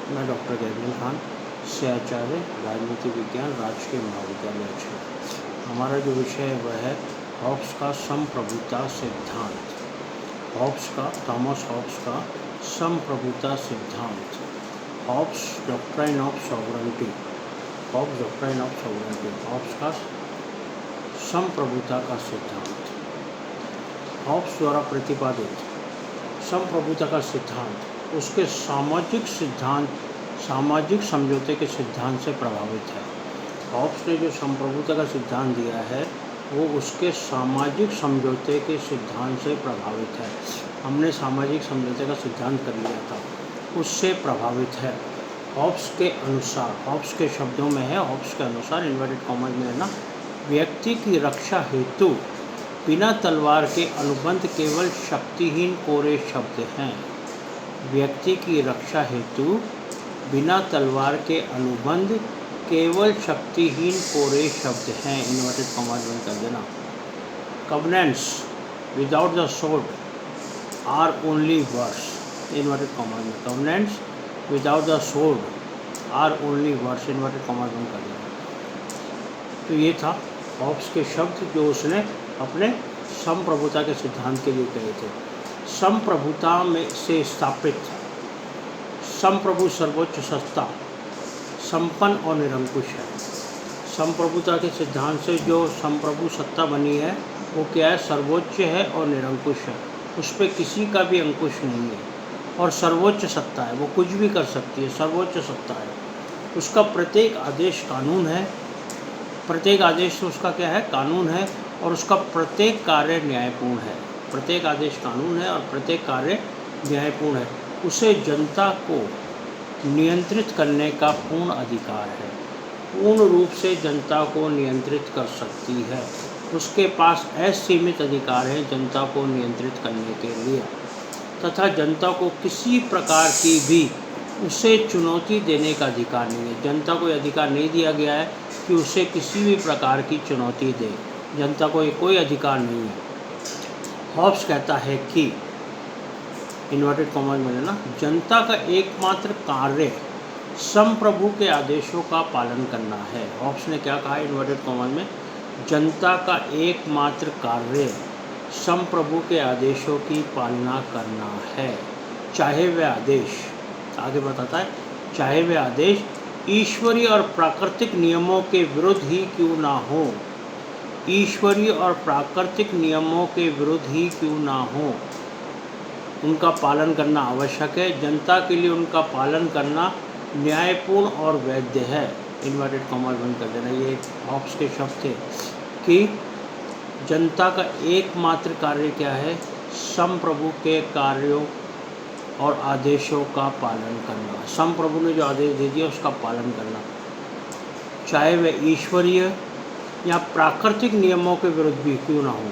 मैं doctor Gabriel Khan, सहआचार्य राजनीति विज्ञान, राजकीय महाविद्यालय अच्छा। हमारा जो विषय है वह है हॉब्स का संप्रभुता सिद्धांत। थॉमस हॉब्स का संप्रभुता सिद्धांत। Hobbes doctrine of sovereignty. Hobbes का संप्रभुता का सिद्धांत। हॉब्स द्वारा प्रतिपादित संप्रभुता का सिद्धांत उसके सामाजिक समझौते के सिद्धांत से प्रभावित है। हॉब्स ने जो संप्रभुता का सिद्धांत दिया है वो उसके सामाजिक समझौते के सिद्धांत से प्रभावित है। हमने सामाजिक समझौते का सिद्धांत कर लिया था, उससे प्रभावित है। हॉब्स के अनुसार, हॉब्स के शब्दों में है, हॉब्स के अनुसार इन्वर्टेड कॉमर्स में है ना, व्यक्ति की रक्षा हेतु बिना तलवार के अनुबंध केवल शक्तिहीन कोरे शब्द हैं। व्यक्ति की रक्षा हेतु बिना तलवार के अनुबंध केवल शक्तिहीन कोरे शब्द हैं। इन्वर्टेड कॉमर्स में कर देना। Covenants without the sword are only words. Inverted commas में covenants without the sword are only words. Inverted commas में कर देना। तो ये था हॉब्स के शब्द जो उसने अपने संप्रभुता के सिद्धांत के लिए कहे थे। संप्रभुता में से स्थापित संप्रभु सर्वोच्च सत्ता, संपन्न और निरंकुश है। संप्रभुता के सिद्धांत से जो संप्रभु सत्ता बनी है वो क्या है? सर्वोच्च है और निरंकुश है। उस पर किसी का भी अंकुश नहीं है और सर्वोच्च सत्ता है, वो कुछ भी कर सकती है, सर्वोच्च सत्ता है। उसका प्रत्येक आदेश कानून है, प्रत्येक आदेश उसका क्या है? कानून है। और उसका प्रत्येक कार्य न्यायपूर्ण है। प्रत्येक आदेश कानून है और प्रत्येक कार्य न्यायपूर्ण है। उसे जनता को नियंत्रित करने का पूर्ण अधिकार है। पूर्ण रूप से जनता को नियंत्रित कर सकती है। उसके पास असीमित अधिकार है जनता को नियंत्रित करने के लिए, तथा जनता को किसी प्रकार की भी उसे चुनौती देने का अधिकार नहीं है। जनता को अधिकार नहीं दिया गया है कि उसे किसी भी प्रकार की चुनौती दे। जनता को कोई अधिकार नहीं है। हॉब्स कहता है कि इन्वर्टेड कॉमर्स में ना, जनता का एकमात्र कार्य संप्रभु के आदेशों का पालन करना है। हॉब्स ने क्या कहा इन्वर्टेड कॉमर्स में? जनता का एकमात्र कार्य संप्रभु के आदेशों की पालना करना है, चाहे वे आदेश, आगे बताता है, चाहे वे आदेश ईश्वरीय और प्राकृतिक नियमों के विरुद्ध ही क्यों ना हो। ईश्वरीय और प्राकृतिक नियमों के विरुद्ध ही क्यों ना हो, उनका पालन करना आवश्यक है। जनता के लिए उनका पालन करना न्यायपूर्ण और वैध है। इन्वर्टेड कॉमर्स बंद कर देना। ये हॉब्स के शब्द थे कि जनता का एकमात्र कार्य क्या है? संप्रभु के कार्यों और आदेशों का पालन करना। संप्रभु ने जो आदेश दे दिया उसका पालन करना, चाहे वह ईश्वरीय या प्राकृतिक नियमों के विरुद्ध भी क्यों ना हो।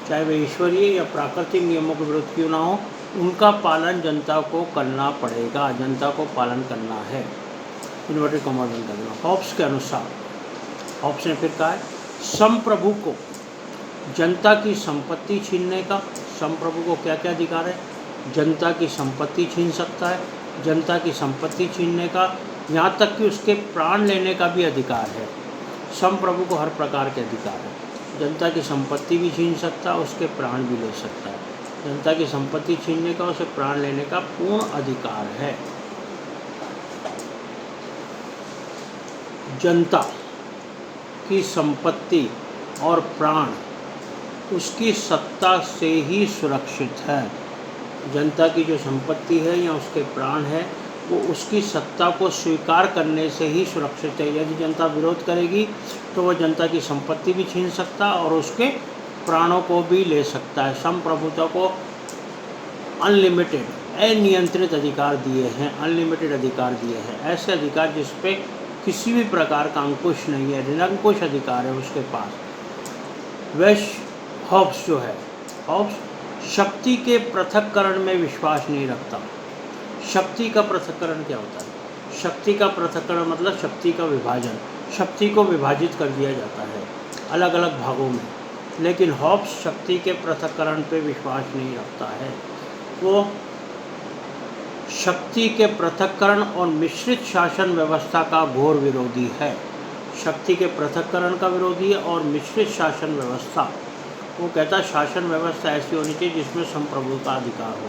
चाहे वह ईश्वरीय या प्राकृतिक नियमों के विरुद्ध क्यों ना हो, उनका पालन जनता को करना पड़ेगा। जनता को पालन करना है। इन्वर्टेड कॉमर्स बंद कर देना। हॉब्स के अनुसार, हॉब्स ने फिर कहा है, संप्रभु को जनता की संपत्ति छीनने का, संप्रभु को क्या क्या अधिकार है? जनता की संपत्ति छीन सकता है, जनता की संपत्ति छीनने का, यहाँ तक कि उसके प्राण लेने का भी अधिकार है। संप्रभु को हर प्रकार के अधिकार है। जनता की संपत्ति भी छीन सकता है, उसके प्राण भी ले सकता है। जनता की संपत्ति छीनने का, उसे प्राण लेने का पूर्ण अधिकार है। जनता की संपत्ति और प्राण उसकी सत्ता से ही सुरक्षित है। जनता की जो संपत्ति है या उसके प्राण है वो उसकी सत्ता को स्वीकार करने से ही सुरक्षित है। यदि जनता विरोध करेगी तो वह जनता की संपत्ति भी छीन सकता है और उसके प्राणों को भी ले सकता है। संप्रभुता को अनलिमिटेड, अनियंत्रित अधिकार दिए हैं, अनलिमिटेड अधिकार दिए हैं। ऐसे अधिकार जिस पे किसी भी प्रकार का अंकुश नहीं है, निरंकुश अधिकार है उसके पास। वह हॉब्स जो है, हॉब्स शक्ति के पृथक्करण में विश्वास नहीं रखता। शक्ति का पृथक्करण क्या होता है? शक्ति का पृथक्करण मतलब शक्ति का विभाजन। शक्ति को विभाजित कर दिया जाता है अलग अलग भागों में, लेकिन हॉब्स शक्ति के पृथक्करण पे विश्वास नहीं रखता है। वो शक्ति के पृथक्करण और मिश्रित शासन व्यवस्था का घोर विरोधी है। शक्ति के पृथक्करण का विरोधी है और मिश्रित शासन व्यवस्था। वो कहता है शासन व्यवस्था ऐसी होनी चाहिए जिसमें संप्रभु का अधिकार हो,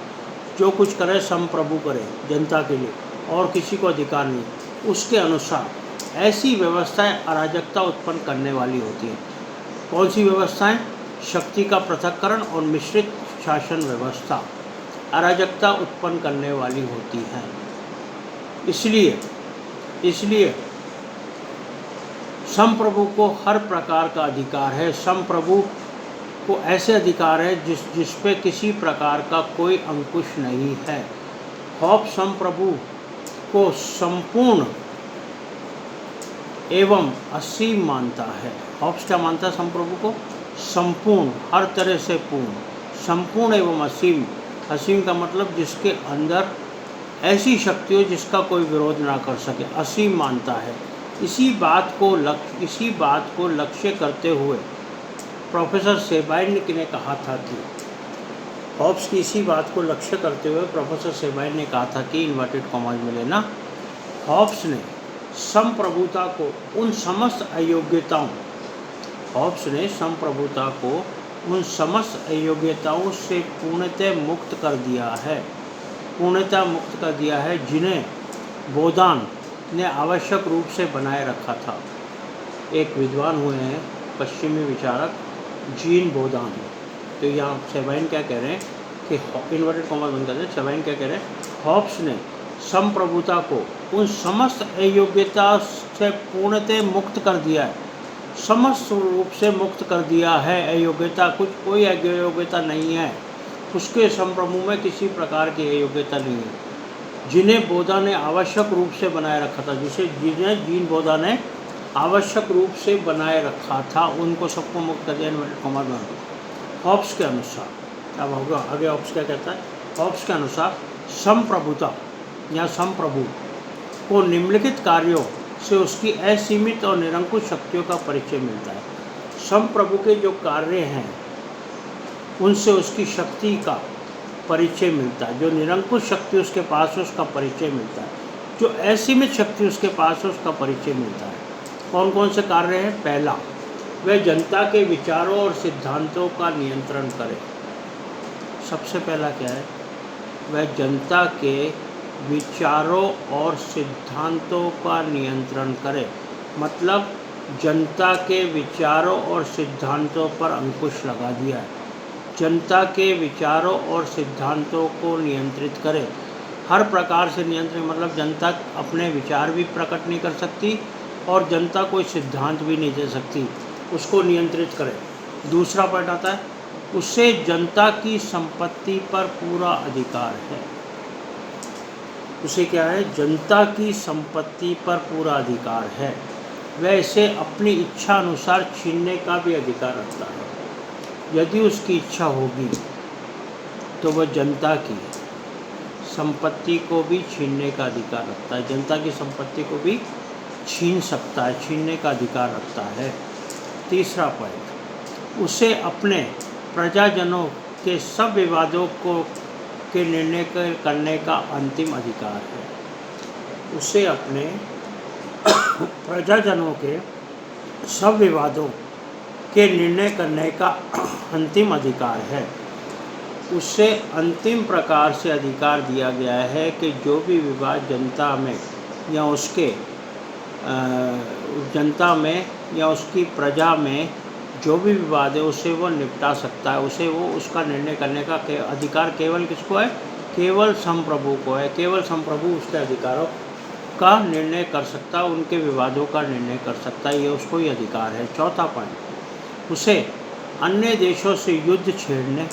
जो कुछ करे संप्रभु करे जनता के लिए और किसी को अधिकार नहीं। उसके अनुसार ऐसी व्यवस्थाएं अराजकता उत्पन्न करने वाली होती हैं। कौन सी व्यवस्थाएं? शक्ति का पृथक्करण और मिश्रित शासन व्यवस्था अराजकता उत्पन्न करने वाली होती हैं। इसलिए संप्रभु को हर प्रकार का अधिकार है। संप्रभु को ऐसे अधिकार है जिस पे किसी प्रकार का कोई अंकुश नहीं है। हॉब्स संप्रभु को संपूर्ण एवं असीम मानता है। हॉब्स क्या मानता है? संप्रभु को संपूर्ण, हर तरह से पूर्ण, संपूर्ण एवं असीम। असीम का मतलब जिसके अंदर ऐसी शक्ति हो जिसका कोई विरोध ना कर सके, असीम मानता है। इसी बात को लक्ष्य करते हुए प्रोफेसर सेबाइन ने कहा था कि हॉब्स की इसी बात को लक्ष्य करते हुए प्रोफेसर सेबाइन ने कहा था कि इन्वर्टेड कॉमास में लेना, हॉब्स ने संप्रभुता को उन समस्त अयोग्यताओं से पूर्णतः मुक्त कर दिया है जिन्हें बोधान ने आवश्यक रूप से बनाए रखा था। एक विद्वान हुए हैं पश्चिमी विचारक जीन बोधान। तो यहाँ सेबाइन क्या कह रहे हैं कि इन्वर्टेड कॉमा बंद कर दें। सेबाइन क्या कह रहे हैं? हॉब्स ने संप्रभुता को उन समस्त अयोग्यता से पूर्णतः मुक्त कर दिया है, समस्त रूप से मुक्त कर दिया है। अयोग्यता कोई अयोग्यता नहीं है उसके संप्रभु में, किसी प्रकार की अयोग्यता नहीं है जिन्हें बोधा ने आवश्यक रूप से बनाए रखा था। जिन्हें जीन बोधा ने आवश्यक रूप से बनाए रखा था, उनको सबको मुक्त कर दिया। इन्वर्टेड कॉमा बंद। हॉब्स के अनुसार अब होगा आगे। हॉब्स क्या कहता है? हॉब्स के अनुसार संप्रभुता या संप्रभु को निम्नलिखित कार्यों से उसकी असीमित और निरंकुश शक्तियों का परिचय मिलता है। संप्रभु के जो कार्य हैं उनसे उसकी शक्ति का परिचय मिलता है। जो निरंकुश शक्ति उसके पास है उसका परिचय मिलता है। जो असीमित शक्ति उसके पास है उसका परिचय मिलता है। कौन कौन से कार्य हैं? पहला, वह जनता के विचारों और सिद्धांतों का नियंत्रण करे। सबसे पहला क्या है? वह जनता के विचारों और सिद्धांतों का नियंत्रण करे। मतलब जनता के विचारों और सिद्धांतों पर अंकुश लगा दिया है। जनता के विचारों और सिद्धांतों को नियंत्रित करे। हर प्रकार से नियंत्रण मतलब जनता अपने विचार भी प्रकट नहीं कर सकती और जनता कोई सिद्धांत भी नहीं दे सकती, उसको नियंत्रित करे। दूसरा पॉइंट आता है, उसे जनता की संपत्ति पर पूरा अधिकार है। उसे क्या है? जनता की संपत्ति पर पूरा अधिकार है। वह इसे अपनी इच्छा अनुसार छीनने का भी अधिकार रखता है। यदि उसकी इच्छा होगी तो वह जनता की संपत्ति को भी छीनने का अधिकार रखता है। जनता की संपत्ति को भी छीन सकता है, छीनने का अधिकार रखता है। तीसरा पॉइंट, उसे अपने प्रजाजनों के सब विवादों के निर्णय करने का अंतिम अधिकार है। उसे अपने प्रजाजनों के सब विवादों के निर्णय करने का अंतिम अधिकार है। उसे अंतिम प्रकार से अधिकार दिया गया है कि जो भी विवाद जनता में या उसकी प्रजा में जो भी विवाद है उसे वो निपटा सकता है। उसे वो उसका निर्णय करने का अधिकार केवल किसको है? केवल संप्रभु को है। केवल संप्रभु उसके अधिकारों का निर्णय कर सकता है, उनके विवादों का निर्णय कर सकता है। ये उसको ही अधिकार है। चौथा पॉइंट, उसे अन्य देशों से युद्ध छेड़ने,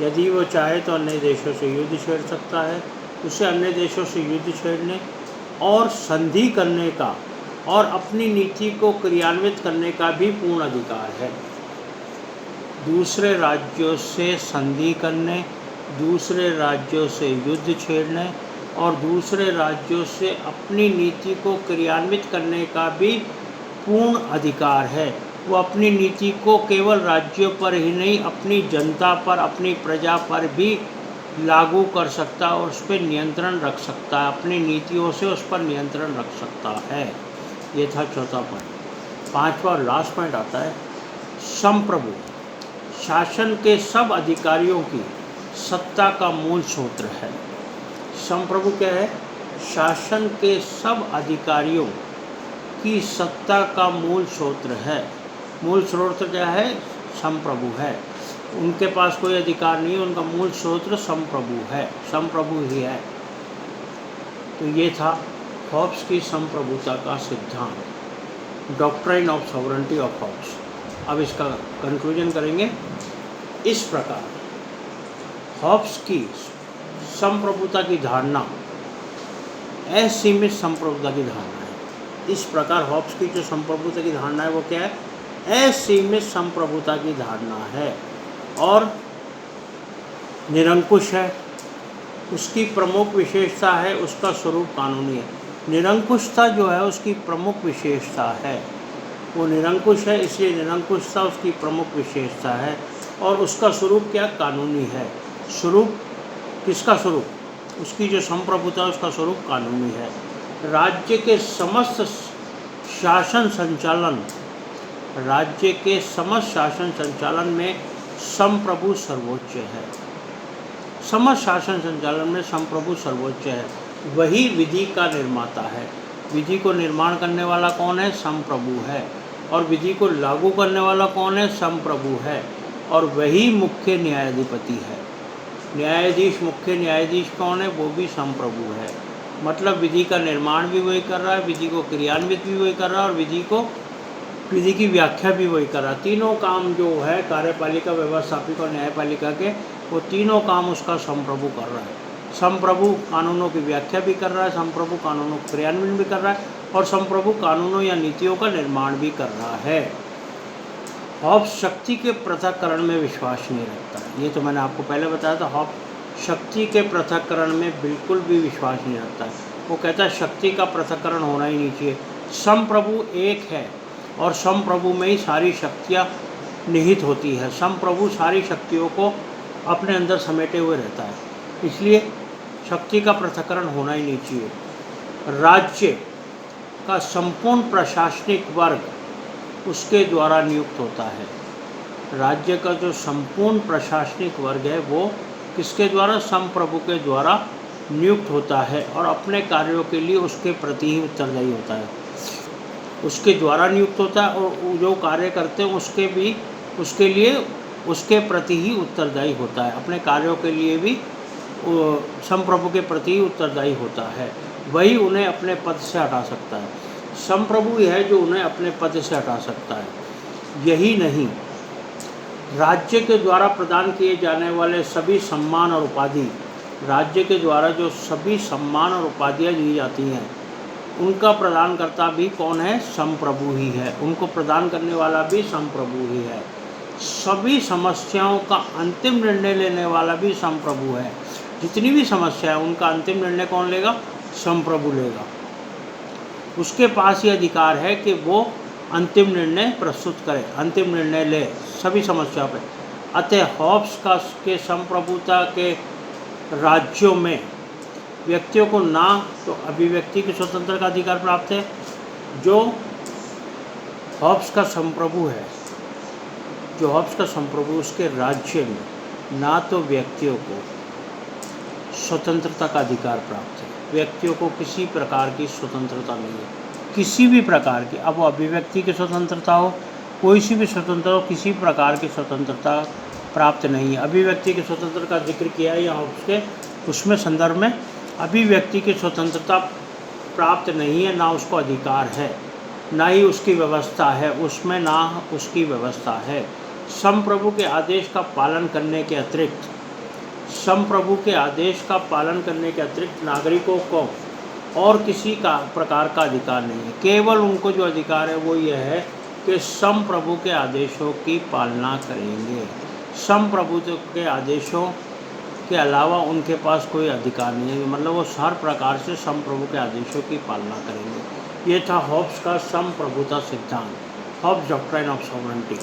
यदि वो चाहे तो अन्य देशों से युद्ध छेड़ सकता है। उसे अन्य देशों से युद्ध छेड़ने और संधि करने का और अपनी नीति को क्रियान्वित करने का भी पूर्ण अधिकार है। दूसरे राज्यों से संधि करने, दूसरे राज्यों से युद्ध छेड़ने और दूसरे राज्यों से अपनी नीति को क्रियान्वित करने का भी पूर्ण अधिकार है। वो अपनी नीति को केवल राज्यों पर ही नहीं, अपनी जनता पर, अपनी प्रजा पर भी लागू कर सकता है और उस पर नियंत्रण रख सकता है, अपनी नीतियों से उस पर नियंत्रण रख सकता है। ये था चौथा पॉइंट। पांचवा और लास्ट पॉइंट आता है संप्रभु, शासन के सब अधिकारियों की सत्ता का मूल स्रोत है। संप्रभु क्या है? शासन के सब अधिकारियों की सत्ता का मूल स्रोत है। मूल स्रोत क्या है? संप्रभु है। उनके पास कोई अधिकार नहीं, उनका मूल स्रोत संप्रभु है, संप्रभु ही है। तो ये था हॉब्स की संप्रभुता का सिद्धांत, doctrine of sovereignty of Hobbes. अब इसका कंक्लूजन करेंगे इस प्रकार। हॉब्स की संप्रभुता की धारणा असीमित संप्रभुता की धारणा है। इस प्रकार हॉब्स की जो संप्रभुता की धारणा है वो क्या है? असीमित संप्रभुता की धारणा है और निरंकुश है। उसकी प्रमुख विशेषता है उसका स्वरूप कानूनी है। निरंकुशता जो है उसकी प्रमुख विशेषता है, वो निरंकुश है, इसलिए निरंकुशता उसकी प्रमुख विशेषता है और उसका स्वरूप क्या? कानूनी है। स्वरूप किसका स्वरूप? उसकी जो संप्रभुता है उसका स्वरूप कानूनी है। राज्य के समस्त शासन संचालन, राज्य के समस्त शासन संचालन में संप्रभु सर्वोच्च है। समस्त शासन संचालन में संप्रभु सर्वोच्च है। वही विधि का निर्माता है। विधि को निर्माण करने वाला कौन है? संप्रभु है। और विधि को लागू करने वाला कौन है? संप्रभु है। और वही मुख्य न्यायाधिपति है। न्यायाधीश, मुख्य न्यायाधीश कौन है? वो भी संप्रभु है। मतलब विधि का निर्माण भी वही कर रहा है, विधि को क्रियान्वित भी वही कर रहा है और विधि की व्याख्या भी वही कर रहा है। तीनों काम जो है कार्यपालिका, व्यवस्थापिका और न्यायपालिका के, वो तीनों काम उसका संप्रभु कर रहा है। संप्रभु कानूनों की व्याख्या भी कर रहा है, संप्रभु कानूनों को क्रियान्वयन भी कर रहा है और संप्रभु कानूनों या नीतियों का निर्माण भी कर रहा है। हॉब्स शक्ति के पृथक्करण में विश्वास नहीं रखता। ये तो मैंने आपको पहले बताया था। हॉब्स शक्ति के पृथक्करण में बिल्कुल भी विश्वास नहीं रखता है। वो कहता है शक्ति का पृथक्करण होना ही नहीं चाहिए। संप्रभु एक है और संप्रभु में ही सारी शक्तियाँ निहित होती है। संप्रभु सारी शक्तियों को अपने अंदर समेटे हुए रहता है, इसलिए शक्ति का पृथक्करण होना ही नहीं चाहिए। राज्य का संपूर्ण प्रशासनिक वर्ग उसके द्वारा नियुक्त होता है। राज्य का जो संपूर्ण प्रशासनिक वर्ग है वो किसके द्वारा? संप्रभु के द्वारा नियुक्त होता है और अपने कार्यों के लिए उसके प्रति ही उत्तरदायी होता है। उसके द्वारा नियुक्त होता है और जो कार्य करते हैं उसके लिए उसके प्रति ही उत्तरदायी होता है। अपने कार्यों के लिए भी संप्रभु के प्रति ही उत्तरदायी होता है। वही उन्हें अपने पद से हटा सकता है। संप्रभु ही है जो उन्हें अपने पद से हटा सकता है। यही नहीं, राज्य के द्वारा प्रदान किए जाने वाले सभी सम्मान और उपाधि, राज्य के द्वारा जो सभी सम्मान और उपाधियाँ दी जाती हैं उनका प्रदानकर्ता भी कौन है? संप्रभु ही है। उनको प्रदान करने वाला भी संप्रभु ही है। सभी समस्याओं का अंतिम निर्णय लेने वाला भी संप्रभु है। जितनी भी समस्या है उनका अंतिम निर्णय कौन लेगा? संप्रभु लेगा। उसके पास ये अधिकार है कि वो अंतिम निर्णय प्रस्तुत करे, अंतिम निर्णय ले सभी समस्याओं पे। अतः हॉब्स के संप्रभुता के राज्यों में व्यक्तियों को ना तो अभिव्यक्ति की स्वतंत्रता का अधिकार प्राप्त है, जो हॉब्स का संप्रभु है, जो हॉब्स का संप्रभु उसके राज्य में ना तो व्यक्तियों को स्वतंत्रता का अधिकार प्राप्त है। व्यक्तियों को किसी प्रकार की स्वतंत्रता नहीं है, किसी भी प्रकार की। अब वो अभिव्यक्ति की स्वतंत्रता हो, कोई सी भी स्वतंत्रता हो, किसी प्रकार की स्वतंत्रता प्राप्त नहीं है। अभिव्यक्ति की स्वतंत्रता का जिक्र किया है यहाँ उसके उसमें संदर्भ में। अभिव्यक्ति की स्वतंत्रता प्राप्त नहीं है, ना उसको अधिकार है, ना ही उसकी व्यवस्था है उसमें, ना उसकी व्यवस्था है। संप्रभु के आदेश का पालन करने के अतिरिक्त, संप्रभु के आदेश का पालन करने के अतिरिक्त नागरिकों को और किसी का प्रकार का अधिकार नहीं है। केवल उनको जो अधिकार है वो यह है कि संप्रभु के आदेशों की पालना करेंगे। संप्रभु के आदेशों के अलावा उनके पास कोई अधिकार नहीं है, मतलब वो हर प्रकार से संप्रभु के आदेशों की पालना करेंगे। ये था हॉब्स का संप्रभुता सिद्धांत, हॉब्स डॉक्ट्राइन ऑफ सॉवरेंटी।